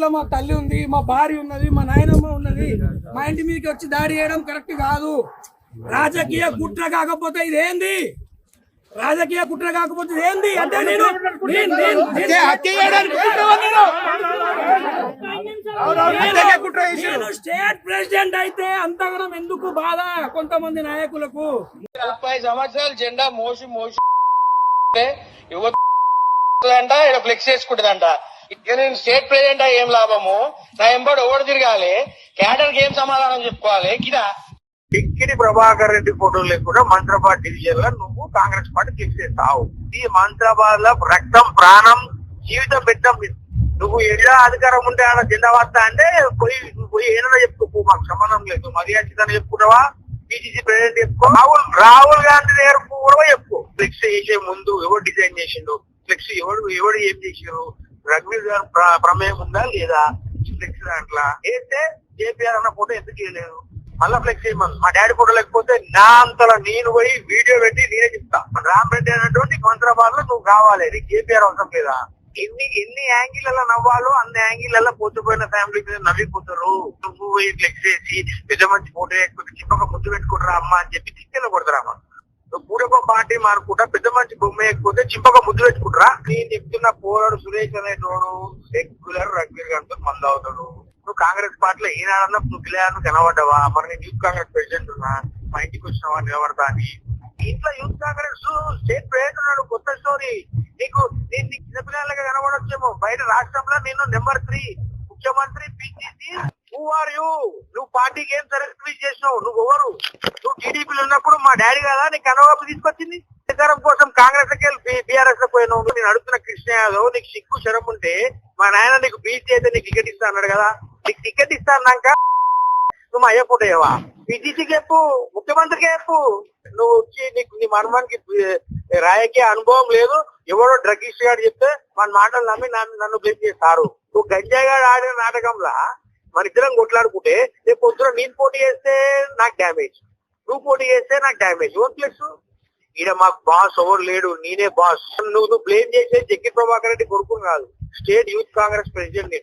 ఇంట్లో మా తల్లి ఉంది, మా భార్య ఉన్నది, మా నాయనమ్మ ఉన్నది. మా ఇంటి మీదకి వచ్చి దాడి చేయడం కరెక్ట్ కాదు. రాజకీయ కుట్ర కాకపోతే ఇదేంది? రాజకీయ కుట్ర కాకపోతే ఇదేంది అంటే నేను స్టేట్ ప్రెసిడెంట్ అయితే అంతగానం ఎందుకు బాధ కొంతమంది నాయకులకు? 30 సంవత్సరాలు జెండా మోసి యువత ఫ్లెక్స్ చేసుకుంటుందంట. ఇక నేను స్టేట్ ప్రెసిడెంట్ ఏం లాభము? నా ఎంబడి ఓడి తిరగాలి, క్యాడర్ కి ఏం సమాధానం చెప్పుకోవాలి? కిదా టిక్కిడి ప్రభాకర్ రెడ్డి ఫోటోలు లేకుండా మంత్రాబాద్ డివిజన్ లో నువ్వు కాంగ్రెస్ పార్టీ క్లిక్ చేస్తావు. ఈ మంత్రాబాద్ లో రక్తం, ప్రాణం, జీవితం పెట్టాం. నువ్వు ఎలా అధికారం ఉంటే ఆడ జెండా వస్తా అంటే పోయి ఏదైనా చెప్పుకో, మాకు సంబంధం లేదు. మర్యాద చెప్పుకుంటావా? పిసిసి ప్రెసిడెంట్ చెప్పుకో, రాహుల్ గాంధీ దగ్గర కూడా చెప్పుకో. ఫ్లెక్స్ చేసే ముందు ఎవరు డిజైన్ చేసిండు, ఫ్లెక్స్ ఎవడు ఏం చేసిండు, రఘువీర్ గారు ప్రమేయం ఉందా లేదా? ఫ్లెక్స్ దాంట్లో వేస్తే కేపీఆర్ అన్న ఫోటో ఎందుకు వేయలేదు? మళ్ళా ఫ్లెక్స్ చేయమని మా డాడీ ఫోటో లేకపోతే నా అంతలా నేను పోయి వీడియో పెట్టి నేనే చెప్తా. రామ్ రెడ్డి అన్నటువంటి మంత్రాబాద్ లో నువ్వు కావాలి, నీకు కేపీఆర్ అవసరం లేదా? ఎన్ని యాంగిల్ నవ్వాలో అన్ని యాంగిల్ పోతుపోయిన ఫ్యామిలీ మీద నవ్విపోతారు. నువ్వు పోయి ఫ్లెక్స్ చేసి పెద్ద మంచి ఫోటో వేయకపోతే చిన్నగా ముద్దు పెట్టుకుంటారా అమ్మ అని చెప్పి చిక్కలు కొడతారా? కూడకో పార్టీ మారుకుంటా పెద్ద మంచి బొమ్మ వేయకపోతే చింపక ముద్దు పెట్టుకుంటారా? నేను చెప్తున్న పోరాడు సురేష్ అనేటోడు రెగ్యులర్ రఘువీర్ గారితో మందు అవుతాడు. నువ్వు కాంగ్రెస్ పార్టీలో ఈనాడన్నా నువ్వు పిల్లలను కనబడ్డావా? మరి నేను యూత్ కాంగ్రెస్ ప్రెసిడెంట్ ఉన్నా, మా ఇంటికి వచ్చినావా నిలబడతా అని. ఇంట్లో యూత్ కాంగ్రెస్ స్టేట్ ప్రెసిడెంట్ ఉన్నాడు, కొత్త స్టోరీ. నీకు నేను చిన్నపిల్లలుగా కనబడొచ్చేమో. బయట రాష్ట్రంలో నేను నెంబర్ 3 ముఖ్యమంత్రి పిసిసి. Who are you? నువ్వు పార్టీకి ఏం సర్వీస్ చేసినావు? నువ్వు ఎవరు? నువ్వు టీడీపీలో ఉన్నప్పుడు మా డాడీ కదా నీకు కనవాపు తీసుకొచ్చింది. అధికారం కోసం కాంగ్రెస్ వెళ్ళి బీఆర్ఎస్ లో పోయినావు. నేను అడుగుతున్న కృష్ణ యాదవ్, నీకు సిగ్గు శరం ఉంటే మా నాయన నీకు బీసీ అయితే నీకు టికెట్ ఇస్తా అన్నాడు కదా, నీకు టికెట్ ఇస్తా అన్నాక నువ్వు మా అయ్య ఫోటోవా? పిసిసికి చెప్పు, ముఖ్యమంత్రికి చెప్పు. నువ్వు వచ్చి నీకు నీ మర్మానికి రాజకీయ అనుభవం లేదు. ఎవరో డ్రగ్గిస్ట్ గారు చెప్తే మన మాటలు నమ్మి నన్ను బ్లేమ్ చేస్తారు. నువ్వు గంజాయి గారు ఆడిన నాటకంలా మన ఇద్దరం కొట్లాడుకుంటే రేపు పొద్దున నేను పోటీ చేస్తే నాకు డ్యామేజ్, నువ్వు పోటీ చేస్తే నాకు డ్యామేజ్. ఓన్ ప్లస్ ఈడ మాకు బాస్ ఎవరు లేడు, నేనే బాస్. నువ్వు బ్లేమ్ చేసే జగ్గి ప్రభాకర్ రెడ్డి కొడుకుని కాదు, స్టేట్ యూత్ కాంగ్రెస్ ప్రెసిడెంట్.